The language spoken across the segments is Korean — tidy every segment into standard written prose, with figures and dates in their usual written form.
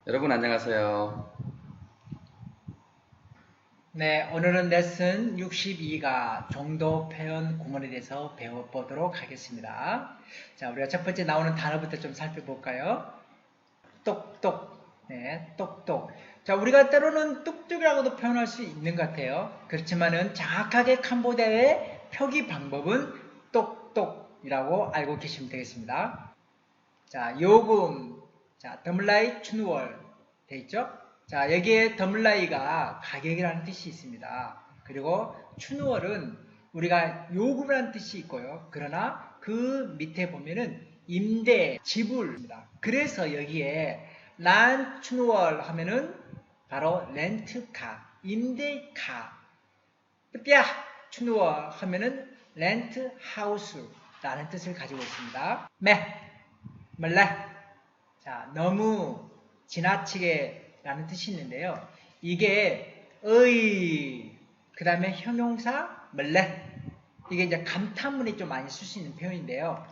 여러분 안녕하세요. 네, 오늘은 레슨 62가 정도 표현 구문에 대해서 배워보도록 하겠습니다. 자, 우리가 첫 번째 나오는 단어부터 좀 살펴볼까요? 똑똑. 네, 똑똑. 자, 우리가 때로는 뚝뚝이라고도 표현할 수 있는 것 같아요. 그렇지만은 정확하게 캄보디아의 표기 방법은 똑똑이라고 알고 계시면 되겠습니다. 자, 요금. 자, 더물라이 춘월. 돼 있죠? 자, 여기에 더물라이가 가격이라는 뜻이 있습니다. 그리고 춘월은 우리가 요금이라는 뜻이 있고요. 그러나 그 밑에 보면은 임대, 지불입니다. 그래서 여기에 란 춘월 하면은 바로 렌트카, 임대카. 뼈 춘월 하면은 렌트 하우스라는 뜻을 가지고 있습니다. 멀레. 자, 너무 지나치게 라는 뜻이 있는데요. 이게 그 다음에 형용사 멀레. 이게 이제 감탄문이 좀 많이 쓸 수 있는 표현인데요.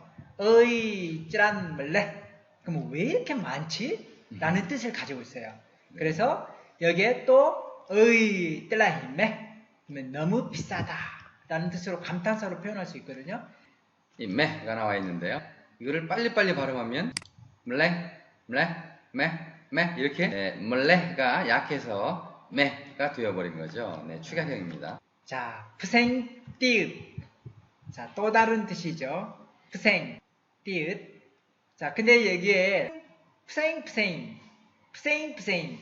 찌란 멀레. 그럼 왜 이렇게 많지? 라는 뜻을 가지고 있어요. 그래서 여기에 또 뜰라힘메. 그러면 너무 비싸다 라는 뜻으로 감탄사로 표현할 수 있거든요. 이 매가 나와 있는데요. 이거를 빨리빨리 발음하면 메 이렇게 멀레가 약해서 메가 되어버린 거죠. 네, 축약형입니다. 자, 푸생 자, 또 다른 뜻이죠. 푸생 자, 근데 여기에 푸생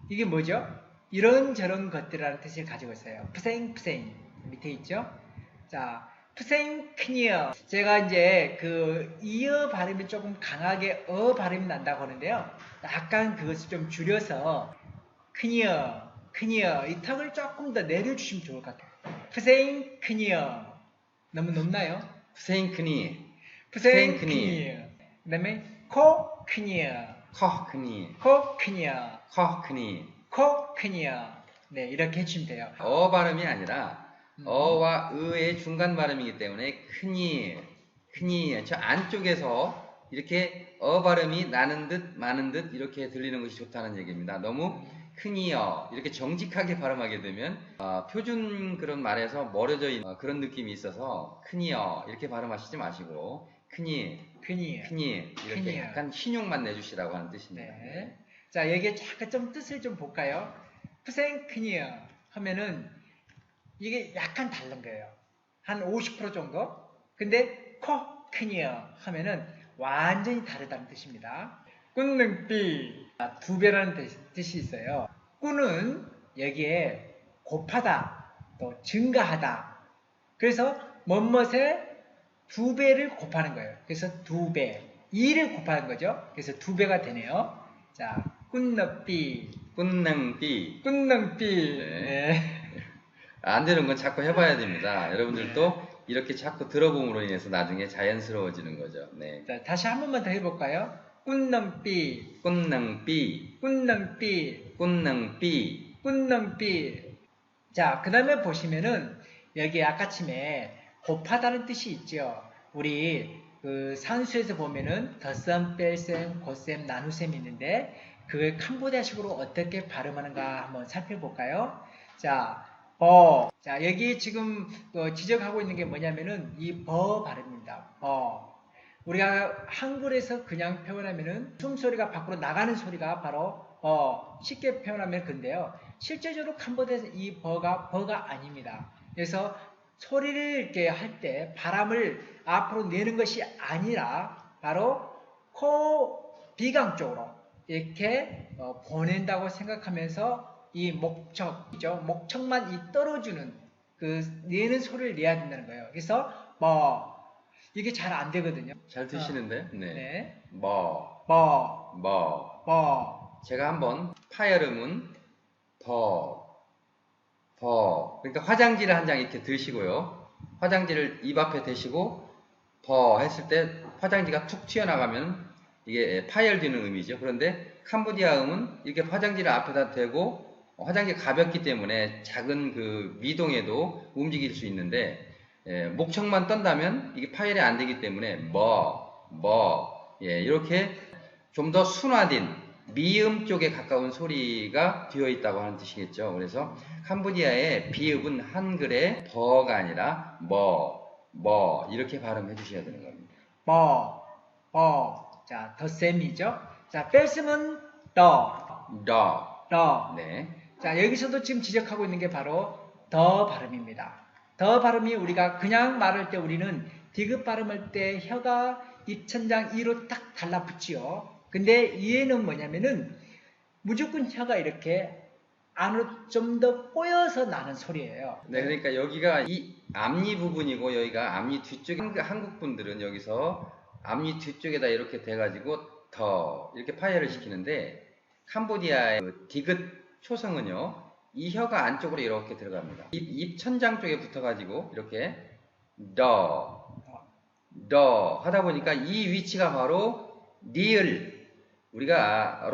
이게 뭐죠? 이런저런 것들이라는 뜻을 가지고 있어요. 푸생 밑에 있죠? 자, 푸생크니어. 제가 이제 그 이어 발음이 조금 강하게 발음이 난다고 하는데요. 약간 그것을 좀 줄여서 크니어 이 턱을 조금 더 내려주시면 좋을 것 같아요. 푸생크니어. 너무 높나요? 푸세인크니, 푸생크니어. 그 다음에 코크니어. 코크니어. 네, 이렇게 해주시면 돼요. 어 발음이 아니라 어와 의의 중간 발음이기 때문에 크니 저 안쪽에서 이렇게 어 발음이 나는 듯 마는 듯 이렇게 들리는 것이 좋다는 얘기입니다. 너무 크니어 이렇게 정직하게 발음하게 되면 표준 그런 말에서 멀어져 있는 그런 느낌이 있어서 크니어 이렇게 발음하시지 마시고 크니 이렇게 약간 신용만 내주시라고 하는 뜻입니다. 네. 자, 여기에 잠깐 좀 뜻을 좀 볼까요? 푸생크니어 하면은 이게 약간 다른 거예요. 한 50% 정도? 근데 코크니어 하면은 완전히 다르다는 뜻입니다. 꾼능띠 두 배라는 뜻이 있어요. 꾼은 여기에 곱하다, 또 증가하다. 그래서 뭐뭇에 두 배를 곱하는 거예요. 그래서 두 배. 2를 곱하는 거죠. 그래서 두 배가 되네요. 자, 꾼너삐. 꾼낭띠. 네. 안 되는 건 자꾸 해봐야 됩니다. 여러분들도 이렇게 자꾸 들어봄으로 인해서 나중에 자연스러워지는 거죠. 네. 자, 다시 한 번만 더 해볼까요? 꾼능삐. 자, 그 다음에 보시면은 여기 아까침에 곱하다는 뜻이 있죠. 우리 그 산수에서 보면은 덧셈, 뺄셈, 곱셈, 나눗셈이 있는데 그걸 캄보디아식으로 어떻게 발음하는가 한번 살펴볼까요? 자, 자, 여기 지금 지적하고 있는 게 뭐냐면은 이 발음입니다. 우리가 한글에서 그냥 표현하면은 숨소리가 밖으로 나가는 소리가 바로 쉽게 표현하면 근데요. 실제적으로 캄보디아에서 이 버가 아닙니다. 그래서 소리를 이렇게 할 때 바람을 앞으로 내는 것이 아니라 바로 비강 쪽으로 이렇게 보낸다고 생각하면서 이 목척이죠. 목척만 떨어주는 그 내는 소리를 내야 된다는 거예요. 그래서 이게 잘 안 되거든요. 잘 드시는데? 네. 네. 제가 한번 파열음은 그러니까 화장지를 한 장 이렇게 드시고요. 화장지를 입 앞에 대시고 했을 때 화장지가 툭 튀어나가면 이게 파열되는 음이죠. 그런데 캄보디아 음은 이렇게 화장지를 앞에다 대고 화장지가 가볍기 때문에 작은 그 미동에도 움직일 수 있는데 목청만 떤다면 이게 파열이 안 되기 때문에 이렇게 좀 더 순화된 미음 쪽에 가까운 소리가 뒤어 있다고 하는 뜻이겠죠. 그래서 캄보디아의 비읍은 한글의 버가 아니라 뭐 이렇게 발음해 주셔야 되는 겁니다. 자, 덧셈이죠. 자, 뺄셈은 더. 네. 자, 여기서도 지금 지적하고 있는 게 바로 더 발음입니다. 더 발음이 우리가 그냥 말할 때 우리는 디귿 발음할 때 혀가 입천장 이로 딱 달라붙지요. 근데 얘는 뭐냐면은 무조건 혀가 이렇게 안으로 좀 더 꼬여서 나는 소리예요. 네, 그러니까 여기가 이 앞니 부분이고 여기가 앞니 뒤쪽에 한국 분들은 여기서 앞니 뒤쪽에다 이렇게 대가지고 더 이렇게 파열을 시키는데 캄보디아의 그 디귿 초성은요 이 혀가 안쪽으로 이렇게 들어갑니다. 입 천장 쪽에 붙어가지고 이렇게 더 하다 보니까 이 위치가 바로 리을 우리가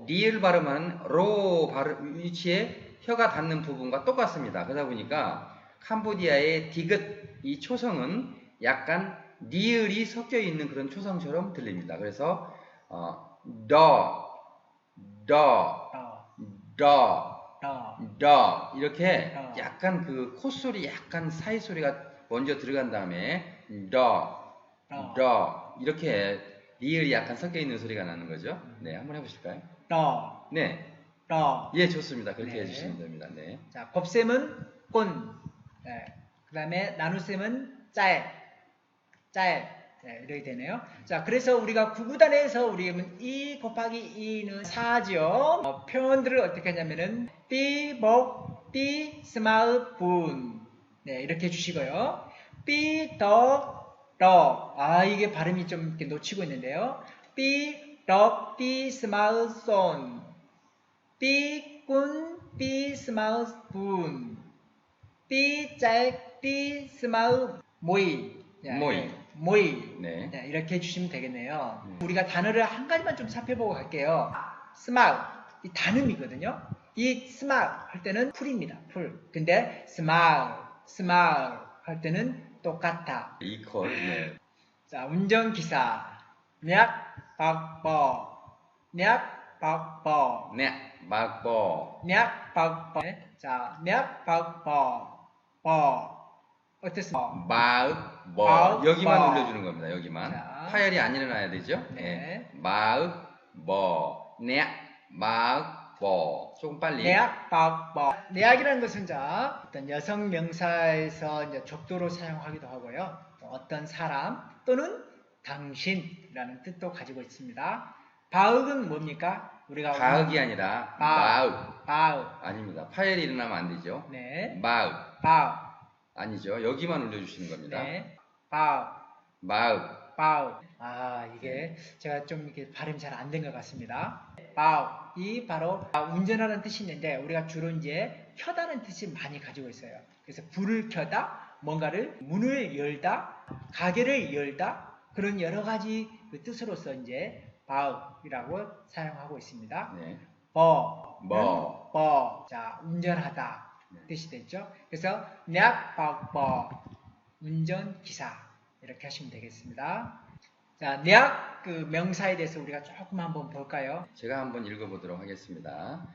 리을 발음하는 발음 위치에 혀가 닿는 부분과 똑같습니다. 그러다 보니까 캄보디아의 디귿 이 초성은 약간 리을이 섞여 있는 그런 초성처럼 들립니다. 그래서 이렇게 약간 그 콧소리 약간 사이 소리가 먼저 들어간 다음에 이렇게 리을이 약간 섞여 있는 소리가 나는 거죠. 네, 한번 해보실까요? 네. 예, 좋습니다. 그렇게 해주시면 됩니다. 네. 자, 곱셈은 꼰. 네. 그 다음에 나눗셈은 짤. 네, 이렇게 되네요. 자, 그래서 우리가 구구단에서 우리는 2 곱하기 2는 4죠. 표현들을 어떻게 하냐면은 삐, 목, 삐, 스마을, 분. 네, 이렇게 해주시고요. 삐, 더. 이게 발음이 좀 이렇게 놓치고 있는데요. 삐, 더, 삐, 스마을, 손. 삐, 꾼, 삐, 스마을, 분. 삐, 짤, 삐, 스마을, 모이. 네. 네, 이렇게 해주시면 되겠네요. 우리가 단어를 한 가지만 좀 살펴보고 갈게요. 스마일, 이 단음이거든요. 이 스마일 할 때는 풀입니다. 풀. 근데 스마일 할 때는 똑같아. 이퀄. 네. 자, 운전기사. 략, 박버. 략, 박버. 자, 략, 박버. 어땠습니까? 여기만 올려주는 겁니다. 여기만. 자. 파열이 안 일어나야 되죠? 네. 조금 빨리. 내약이라는 것은 어떤 여성 명사에서 이제 족도로 사용하기도 하고요. 또 어떤 사람 또는 당신이라는 뜻도 가지고 있습니다. 바흑은 뭡니까? 우리가 바흑이 아니라 바흑. 아닙니다. 파열이 일어나면 안 되죠. 네. 바흑. 아니죠. 여기만 올려주시는 겁니다. 네. 바흑. 이게 제가 좀 이렇게 발음이 잘 안 된 것 같습니다. 이 바로 운전하는 뜻이 있는데 우리가 주로 이제 켜다는 뜻이 많이 가지고 있어요. 그래서 불을 켜다, 뭔가를 문을 열다, 가게를 열다 그런 여러 가지 그 뜻으로서 이제 바이라고 사용하고 있습니다. 네. 자, 운전하다 뜻이 됐죠. 그래서 운전기사 이렇게 하시면 되겠습니다. 자, 그 명사에 대해서 우리가 조금 한번 볼까요? 제가 한번 읽어보도록 하겠습니다.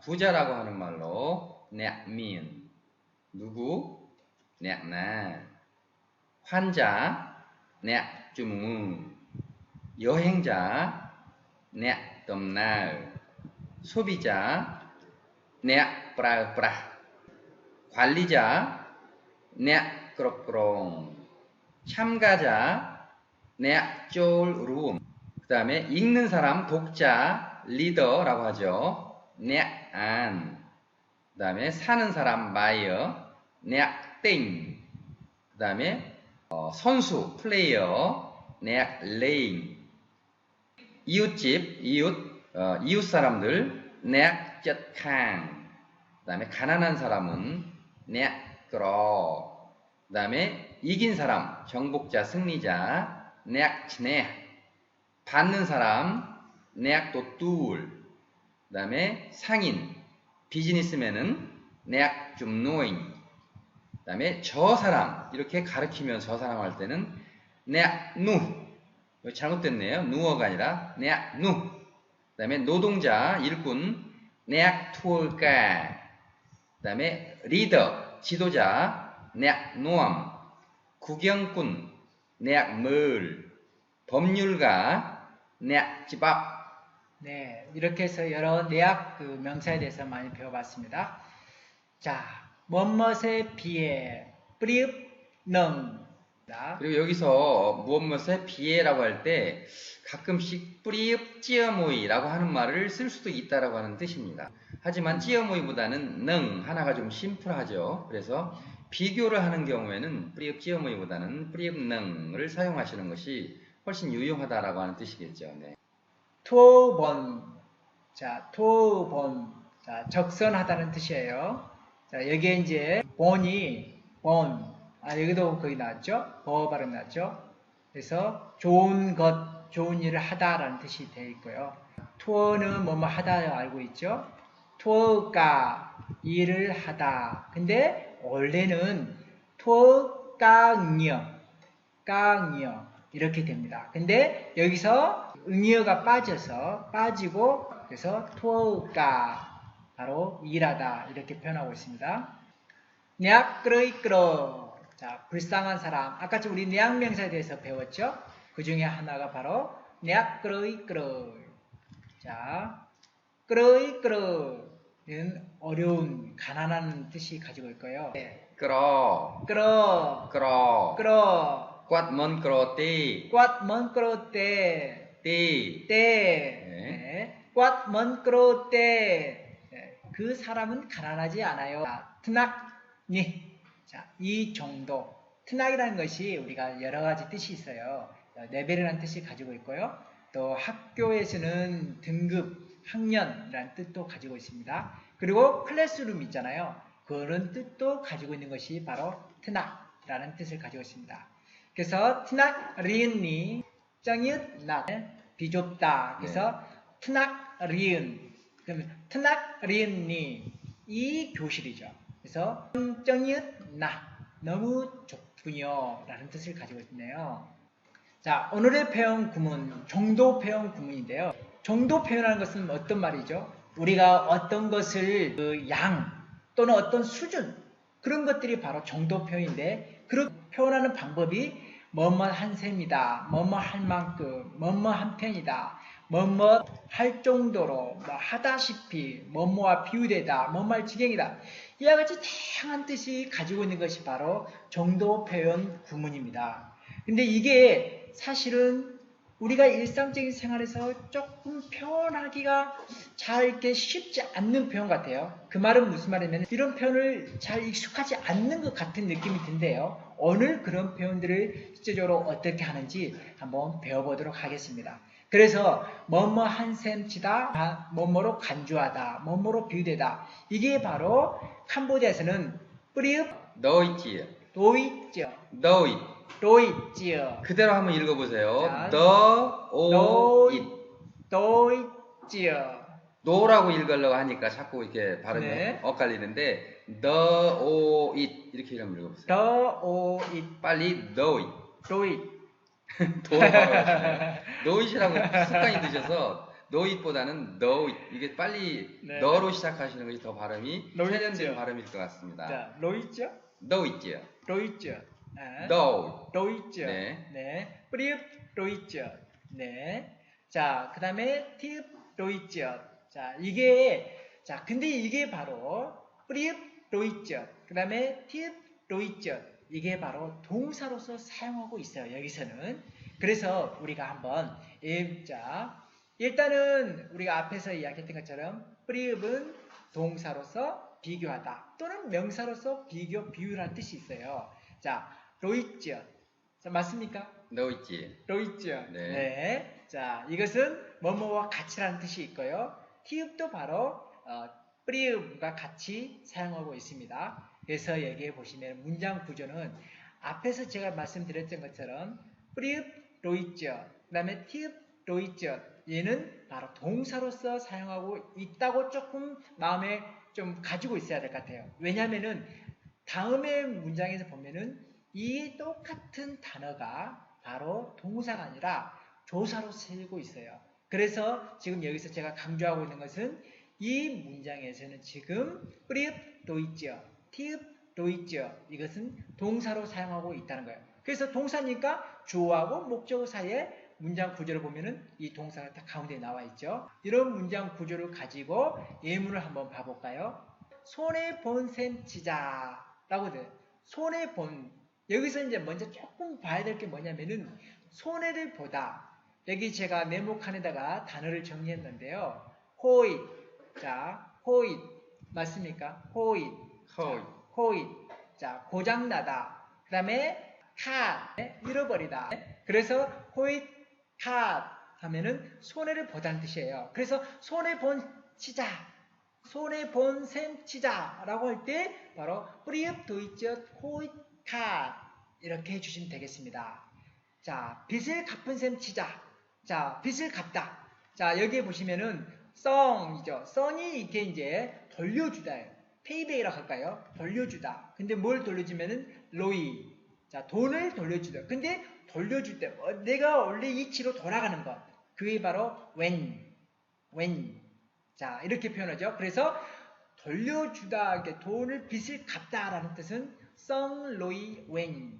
부자라고 하는 말로 냐민 누구? 냐나 환자 냐주무 여행자 냐덤날 소비자 냐프라프라 관리자 냐끄럭끄렁 참가자 냐쫄룸 그 다음에 읽는 사람 독자 리더라고 하죠. 냐안 그 다음에 사는 사람 마이어 냐땡 그 다음에 선수 플레이어 냐레잉 이웃집 이웃 사람들 냐쩌캉 그 다음에 가난한 사람은 냐끄러 그 다음에 이긴 사람 정복자 승리자 냐치네 받는 사람 냐또뚜울 그 다음에 상인 비즈니스맨은 냐좀노잉 그 다음에 저 사람 이렇게 가르치면 저 사람 할 때는 냐누 잘못됐네요. 누어가 아니라 냐누 그 그다음에 노동자, 일꾼, 내약 투올까. 그다음에 리더, 지도자, 내약 노암, 구경꾼, 내약 물, 법률가, 내약 집합. 네, 이렇게 해서 여러 내약 그 명사에 대해서 많이 배워봤습니다. 자, 뭐뭇에 비해 뿌리읍 능. 그리고 여기서 무엇무엇에 비해라고 할 때 가끔씩 뿌리읍 찌어모이라고 하는 말을 쓸 수도 있다라고 하는 뜻입니다. 하지만 찌어모이보다는 능 하나가 좀 심플하죠. 그래서 비교를 하는 경우에는 뿌리읍 찌어모이보다는 뿌리읍 능을 사용하시는 것이 훨씬 유용하다라고 하는 뜻이겠죠. 네. 토본. 자, 토본. 자, 적선하다는 뜻이에요. 자, 여기에 이제 본이 여기도 거의 나왔죠? 버 발음 나왔죠? 그래서 좋은 것, 좋은 일을 하다라는 뜻이 되어 있고요. 투어는 뭐뭐 하다 알고 있죠? 투어가 일을 하다. 근데 원래는 투어깡이요. 깡이요. 이렇게 됩니다. 근데 여기서 응이어가 빠지고 그래서 투어가 바로 일하다 이렇게 표현하고 있습니다. 내악 끌어. 자, 불쌍한 사람. 아까 우리 내악명사에 대해서 배웠죠? 그 중에 하나가 바로 내악 끌어. 자, 끌어는 어려운, 가난한 뜻이 가지고 있고요. 끌어. 꽈 먼 끌어 띠. 띠. 네. 꽈 먼 끌어 때. 그 사람은 가난하지 않아요. 트낙니. 자, 이 정도. 트낙이라는 것이 우리가 여러 가지 뜻이 있어요. 레벨이라는 뜻이 가지고 있고요. 또 학교에서는 등급, 학년이라는 뜻도 가지고 있습니다. 그리고 클래스룸 있잖아요. 그런 뜻도 가지고 있는 것이 바로 트낙이라는 뜻을 가지고 있습니다. 그래서 트낙 리은니 정읒 나 비좁다. 그래서 트낙 리은. 그러면 트낙 리은니 이 교실이죠. 그래서 정읒 나 너무 좁군요 라는 뜻을 가지고 있네요. 자, 오늘의 표현 구문 정도 표현 구문인데요. 정도 표현하는 것은 어떤 말이죠? 우리가 어떤 것을 그 양 또는 어떤 수준 그런 것들이 바로 정도 표현인데 그렇게 표현하는 방법이 뭐뭐 한 셈이다, 뭐뭐 할 만큼, 뭐뭐 한 편이다, 뭐뭐 할 정도로, 뭐 하다시피, 뭐뭐와 비유되다, 뭐뭐 할 지경이다. 이와 같이 다양한 뜻이 가지고 있는 것이 바로 정도 표현 구문입니다. 근데 이게 사실은 우리가 일상적인 생활에서 조금 표현하기가 잘 이렇게 쉽지 않는 표현 같아요. 그 말은 무슨 말이냐면 이런 표현을 잘 익숙하지 않는 것 같은 느낌이 든대요. 오늘 그런 표현들을 실제적으로 어떻게 하는지 한번 배워보도록 하겠습니다. 그래서 뭐뭐 한 셈치다, 뭐뭐로 간주하다, 뭐뭐로 비유되다. 이게 바로 캄보디아에서는 뿌리읍 너있지요. 도이죠. 너잇. 도이지요. 그대로 한번 읽어보세요. 자, 너오잇. 도이지요. 노라고 읽으려고 하니까 자꾸 이렇게 발음이 네. 엇갈리는데 너오잇 이렇게 한번 읽어보세요. 도오잇. 빨리 너잇. 도잇. 도로 바로 하시네요. 너잇이라고 습관이 드셔서 너잇보다는 너잇. 이게 빨리 네. 너로 시작하시는 것이 더 발음이 너잇죠. 세련된 발음일 것 같습니다. 자, 로이죠? 너잇지요. 로이죠. 아. 너. 로이죠. 네. 네. 뿌리읍 로이죠. 네. 자, 그 다음에 티읍 로이죠. 자, 근데 이게 바로 뿌리읍 로이죠. 그 다음에 티읍 로이죠. 이게 바로 동사로서 사용하고 있어요. 여기서는. 그래서 우리가 한번 자, 일단은 우리가 앞에서 이야기했던 것처럼 뿌리읍은 동사로서 비교하다 또는 명사로서 비유라는 뜻이 있어요. 자, 로이죠. 자, 맞습니까? 너잇지. 로이죠. 네. 네. 자, 이것은 뭐뭐와 같이라는 뜻이 있고요. 티읍도 바로 뿌리읍과 같이 사용하고 있습니다. 그래서 여기에 보시면 문장 구조는 앞에서 제가 말씀드렸던 것처럼 뿌리읍 로이죠. 그 다음에 티읍 로이죠. 얘는 바로 동사로서 사용하고 있다고 조금 마음에 좀 가지고 있어야 될 것 같아요. 왜냐하면은 다음의 문장에서 보면은 이 똑같은 단어가 바로 동사가 아니라 조사로 쓰이고 있어요. 그래서 지금 여기서 제가 강조하고 있는 것은 이 문장에서는 지금 뿌리읍도 있죠. 티읍도 있죠. 이것은 동사로 사용하고 있다는 거예요. 그래서 동사니까 주어하고 목적어 사이에 문장 구조를 보면은 이 동사가 딱 가운데 나와 있죠. 이런 문장 구조를 가지고 예문을 한번 봐볼까요? 손에 본 셈 치자라고 돼요. 손에 본. 여기서 이제 먼저 조금 봐야 될 게 뭐냐면은 손해를 보다. 여기 제가 네모칸에다가 단어를 정리했는데요. 호잇. 자, 호잇. 맞습니까? 호잇. 호잇. 호잇. 자, 고장나다. 그 다음에 카. 잃어버리다. 그래서 호잇, 카 하면은 손해를 보다는 뜻이에요. 그래서 손해 본 치자. 손에 본 셈 치자라고 할 때 바로 뿌리읍 도이젓 호잇 카 이렇게 해주시면 되겠습니다. 자, 빚을 갚은 셈 치자. 자, 빚을 갚다. 자, 여기에 보시면은 썽이죠. 썽이 이렇게 이제 돌려주다예요. 페이베이라고 할까요? 돌려주다. 근데 뭘 돌려주면은 로이. 자, 돈을 돌려주다. 근데 돌려줄 때 내가 원래 이치로 돌아가는 것. 그게 바로 when. 자, 이렇게 표현하죠. 그래서 돌려주다, 이렇게 돈을 빚을 갚다라는 뜻은 썽로이 웽,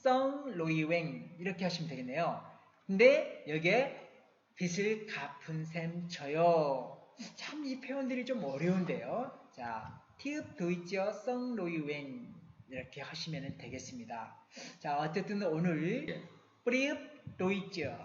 썽로이 웽 이렇게 하시면 되겠네요. 근데 여기에 빚을 갚은 셈 쳐요. 참 이 표현들이 좀 어려운데요. 자, 티읍 도이죠 썽로이 웽 이렇게 하시면 되겠습니다. 자, 어쨌든 오늘 뿌리읍 도이죠.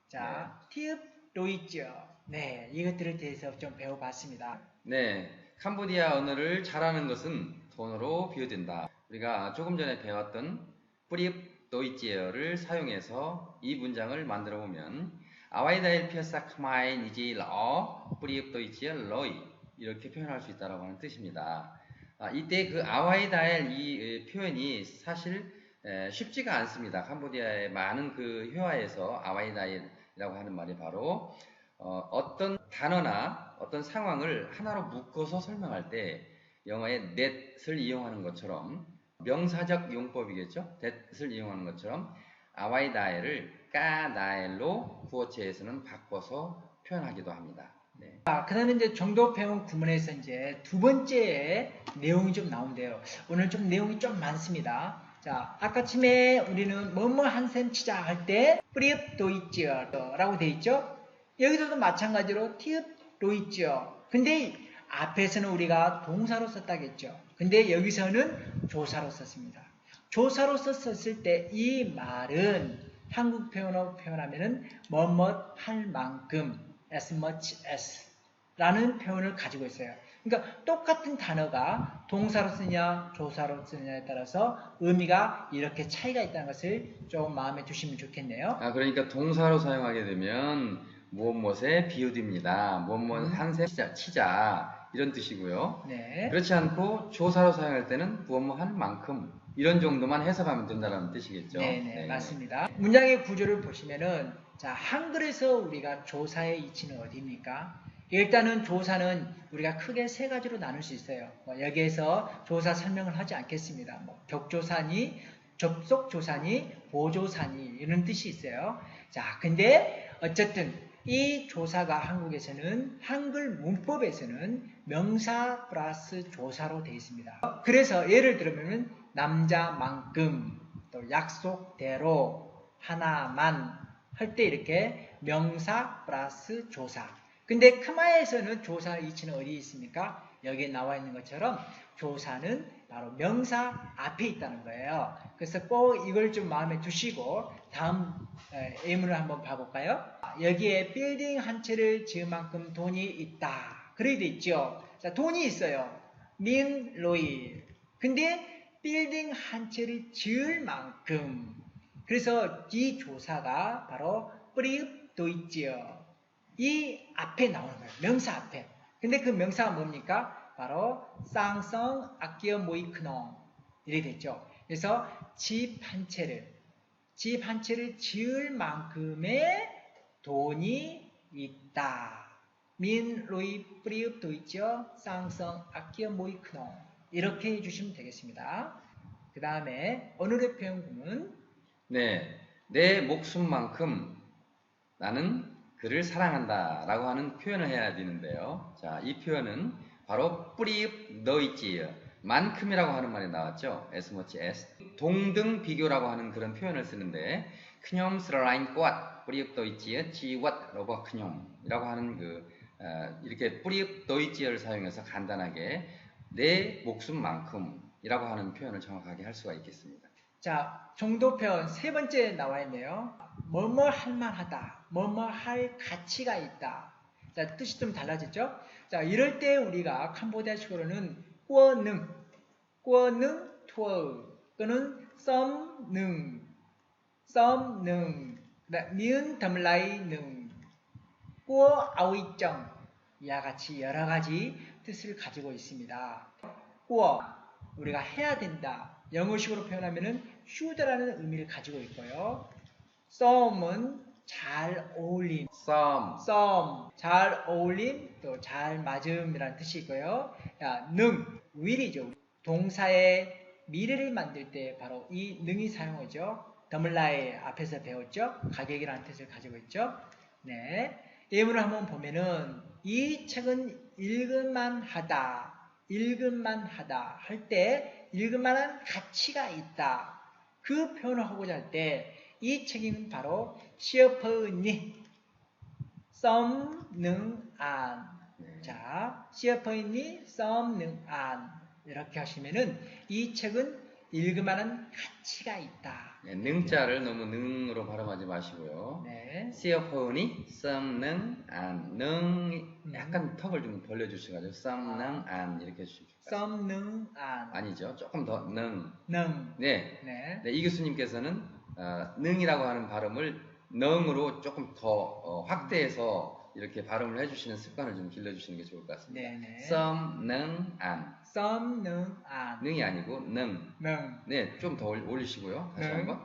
자, 티읍 도이죠. 네, 이것들에 대해서 좀 배워봤습니다. 네, 캄보디아 언어를 잘하는 것은 돈으로 비유된다. 우리가 조금 전에 배웠던 뿌리읍 도이지어를 사용해서 이 문장을 만들어 보면 아와이다일 피어사 크마이 니지 러 뿌리읍 도이지어 러이 이렇게 표현할 수 있다고 하는 뜻입니다. 이때 그 아와이다일 이 표현이 사실 쉽지가 않습니다. 캄보디아의 많은 그 회화에서 아와이다일이라고 하는 말이 바로 어떤 단어나 어떤 상황을 하나로 묶어서 설명할 때 영어의 that을 이용하는 것처럼 명사적 용법이겠죠. that을 이용하는 것처럼 아와이다엘을 까나엘로 구어체에서는 바꿔서 표현하기도 합니다. 네. 그 다음에 이제 정도 배운 구문에서 이제 두 번째 내용이 좀 나온대요. 오늘 좀 내용이 좀 많습니다. 자, 아까쯤에 우리는 뭐뭐 한 셈 치자 할 때 뿌리읍 도이지어 라고 돼 있죠. 여기서도 마찬가지로 티읍 도이지어. 근데 앞에서는 우리가 동사로 썼다겠죠. 근데 여기서는 조사로 썼습니다. 조사로 썼을 때 이 말은 한국 표현으로 표현하면은 뭐뭐 할 만큼 as much as 라는 표현을 가지고 있어요. 그러니까 똑같은 단어가 동사로 쓰냐 조사로 쓰냐에 따라서 의미가 이렇게 차이가 있다는 것을 좀 마음에 두시면 좋겠네요. 그러니까 동사로 사용하게 되면 무엇무엇에 비유됩니다. 무엇무엇 한셈 치자 이런 뜻이고요. 네. 그렇지 않고 조사로 사용할 때는 무엇무엇 한 만큼 이런 정도만 해석하면 된다는 뜻이겠죠. 네, 맞습니다. 문장의 구조를 보시면은 자, 한글에서 우리가 조사의 이치는 어디입니까? 일단은 조사는 우리가 크게 세 가지로 나눌 수 있어요. 여기에서 조사 설명을 하지 않겠습니다. 격조사니, 접속조사니, 보조사니 이런 뜻이 있어요. 자, 근데 어쨌든 이 조사가 한국에서는 한글 문법에서는 명사 플러스 조사로 되어 있습니다. 그래서 예를 들면 남자만큼 또 약속대로 하나만 할 때 이렇게 명사 플러스 조사. 근데 크마에서는 조사 이치는 어디 있습니까? 여기에 나와 있는 것처럼 조사는 바로 명사 앞에 있다는 거예요. 그래서 꼭 이걸 좀 마음에 두시고 다음 예문을 한번 봐볼까요? 여기에 빌딩 한 채를 지을 만큼 돈이 있다. 그래 돼 있죠. 자, 돈이 있어요. 민 로이. 근데 빌딩 한 채를 지을 만큼. 그래서 이 조사가 바로 뿌리읍 도이지어. 이 앞에 나오는 거예요. 명사 앞에. 근데 그 명사가 뭡니까? 바로 쌍성 아끼어 모이크농 이렇게 됐죠. 그래서 집 한 채를 지을 만큼의 돈이 있다. 민 로이 뿌리읍 도이지어 쌍성 아끼어 모이크농 이렇게 해주시면 되겠습니다. 그 다음에 오늘의 표현 구문 네, 내 목숨만큼 나는 그를 사랑한다 라고 하는 표현을 해야 되는데요. 자, 이 표현은 바로 뿌리 너있지 만큼이라고 하는 말이 나왔죠. as much as 동등 비교라고 하는 그런 표현을 쓰는데 그뇽 스라인 꽃 뿌리 너있지 지왓 로버 그뇽이라고 하는 이렇게 뿌리 너있지를 사용해서 간단하게 내 목숨만큼이라고 하는 표현을 정확하게 할 수가 있겠습니다. 자, 정도 표현 세 번째 나와 있네요. 뭐뭐 할 만하다, 뭐뭐 할 가치가 있다. 자, 뜻이 좀 달라졌죠? 자, 이럴 때 우리가 캄보디아식으로는 꾸어능, 꾸어능 투어, 또는 썸능, 썸능, 미은 덤라이능, 꾸어 아위정 이와 같이 여러 가지 뜻을 가지고 있습니다. 꾸어, 우리가 해야 된다. 영어식으로 표현하면은 should라는 의미를 가지고 있고요. 썸은 잘 어울림, 썸, 잘 어울림, 또 잘 맞음이라는 뜻이 있고요. will이죠. 동사의 미래를 만들 때 바로 이 능이 사용하죠. 더물라의 앞에서 배웠죠. 가격이라는 뜻을 가지고 있죠. 네, 예문을 한번 보면은 이 책은 읽을만하다, 읽을만하다 할 때 읽을만한 가치가 있다. 그 표현을 하고자 할 때 이 책은 바로 시어퍼니 썸능안. 자, 시어퍼니 썸능안 이렇게 하시면은 이 책은 읽을만한 가치가 있다. 네, 능자를 너무 능으로 발음하지 마시고요. 네. 시어포니 썸능 안 능 약간 턱을 좀 벌려주셔가지고 썸능 안 이렇게 해주시면 좋겠습니다. 썸능안 아니죠. 조금 더 능. 능. 네. 네. 네, 이 교수님께서는 능이라고 하는 발음을 능으로 조금 더 확대해서 이렇게 발음을 해주시는 습관을 좀 길러주시는 게 좋을 것 같습니다. 네네. 썸능 안. 썸능안 능이 아니고 능. 능. 네, 좀 더 올리시고요. 다시 능. 한번.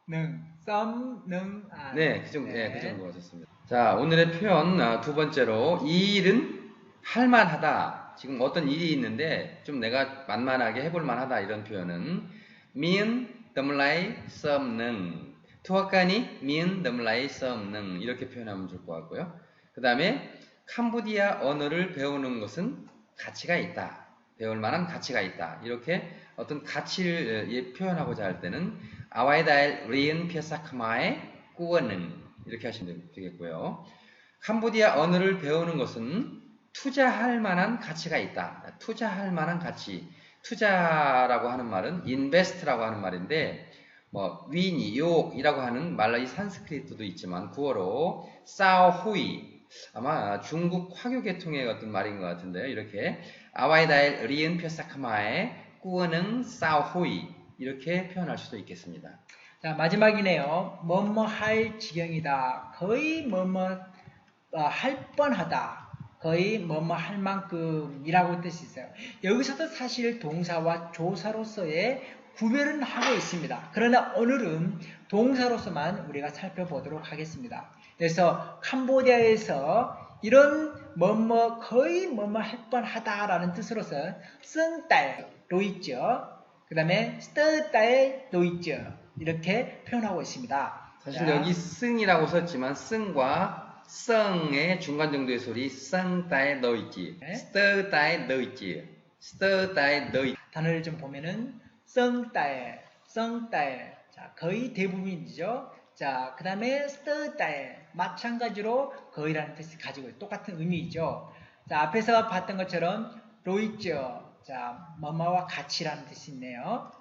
능. 썸능안. 네, 그 정도 좋습니다. 자, 오늘의 표현 두 번째로 이 일은 할만하다. 지금 어떤 일이 있는데 좀 내가 만만하게 해볼 만하다 이런 표현은 miễn tầm 썸능 투어까니 miễn tầm 썸능 이렇게 표현하면 좋을 것 같고요. 그 다음에 캄보디아 언어를 배우는 것은 가치가 있다. 배울 만한 가치가 있다. 이렇게 어떤 가치를 표현하고자 할 때는 아와이다엘 리은 피사크마의 꾸어능 이렇게 하시면 되겠고요. 캄보디아 언어를 배우는 것은 투자할 만한 가치가 있다. 투자할 만한 가치. 투자라고 하는 말은 invest라고 하는 말인데 위니욕이라고 하는 말라이 산스크리트도 있지만 구어로 싸오후이 아마 중국 화교 계통의 어떤 말인 것 같은데요. 이렇게 아와이다엘 리은 펴사크마의 꾸어능 싸오후이 이렇게 표현할 수도 있겠습니다. 자, 마지막이네요. 뭐뭐 할 지경이다. 거의 뭐뭐 할 뻔하다. 거의 뭐뭐 할 만큼이라고 뜻이 있어요. 여기서도 사실 동사와 조사로서의 구별은 하고 있습니다. 그러나 오늘은 동사로서만 우리가 살펴보도록 하겠습니다. 그래서 캄보디아에서 이런 뭐뭐 거의 뭐뭐 할 뻔하다라는 뜻으로서 쓴딸로 있죠. 그 다음에 스터딸로 있죠. 이렇게 표현하고 있습니다. 사실 자, 여기 승이라고 썼지만 승과 썽의 중간 정도의 소리 썽따에 넣어있지 네. 스터따에 넣어있지 스터따에 넣어있지 단어를 좀 보면은 썽따에 자, 거의 대부분이죠. 자, 그 다음에 스터따에 마찬가지로 거의라는 뜻을 가지고 똑같은 의미이죠. 자, 앞에서 봤던 것처럼 로이죠. 자, 뭐뭐와 같이라는 뜻이 있네요.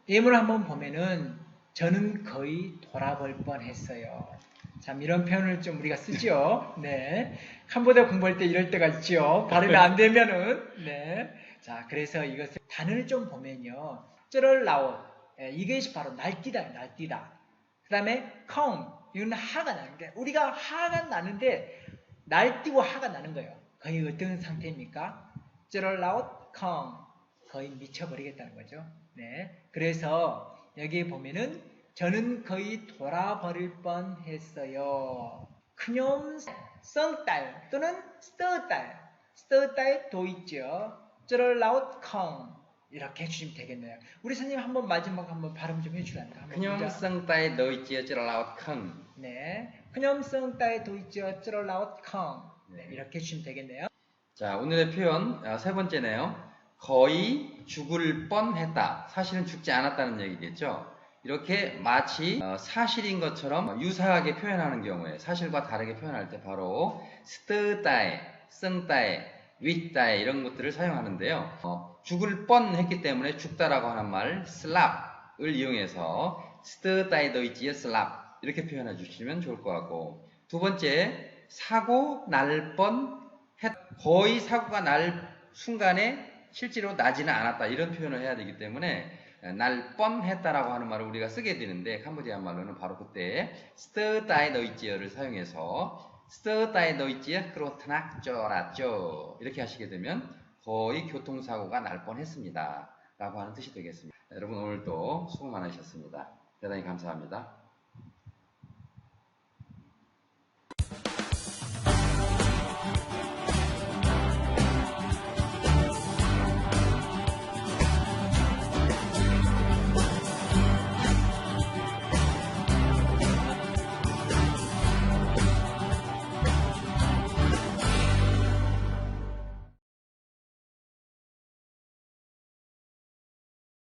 예문을 한번 보면은 저는 거의 돌아볼 뻔했어요. 참 이런 표현을 좀 우리가 쓰죠. 네, 캄보디아 공부할 때 이럴 때가 있죠. 발음이 안 되면은 네. 자, 그래서 이것을 단어를 좀 보면요. 쩌럴 라웃 이것이 바로 날뛰다, 날뛰다. 그 다음에 컹 이건 하가 나는 게 우리가 하가 나는데 날뛰고 하가 나는 거예요. 거의 어떤 상태입니까? 쩌럴 라웃 컹 거의 미쳐버리겠다는 거죠. 네, 그래서 여기 보면은 저는 거의 돌아버릴 뻔했어요. 그놈 썽딸 또는 스터딸 도 있죠. 쩌럴 라웃 컹 이렇게 해주시면 되겠네요. 우리 선생님 한번 마지막 한번 발음 좀 해주랍니다. 한번 그냥 먼저. 성따에 너 있지요 찌라라웃 坑 네, 그념성 따에 도이지어 찌러라웃 컹. 네, 이렇게 해주시면 되겠네요. 자, 오늘의 표현 세 번째네요. 거의 죽을 뻔했다. 사실은 죽지 않았다는 얘기겠죠. 이렇게 마치 사실인 것처럼 유사하게 표현하는 경우에 사실과 다르게 표현할 때 바로 스뜨따에, 성따에, 윗따에 이런 것들을 사용하는데요. 죽을 뻔했기 때문에 죽다라고 하는 말 슬랍을 이용해서 스뜨따에 너이지에 슬랍 이렇게 표현해 주시면 좋을 것 같고, 두 번째 사고 날 뻔 거의 사고가 날 순간에 실제로 나지는 않았다 이런 표현을 해야 되기 때문에 날 뻔했다라고 하는 말을 우리가 쓰게 되는데 캄보디아 말로는 바로 그때 스tö다에 너이지어를 사용해서 스tö다에 너이지어 그렇다나 쩌라쩌 이렇게 하시게 되면 거의 교통사고가 날 뻔했습니다 라고 하는 뜻이 되겠습니다. 여러분 오늘도 수고 많으셨습니다. 대단히 감사합니다.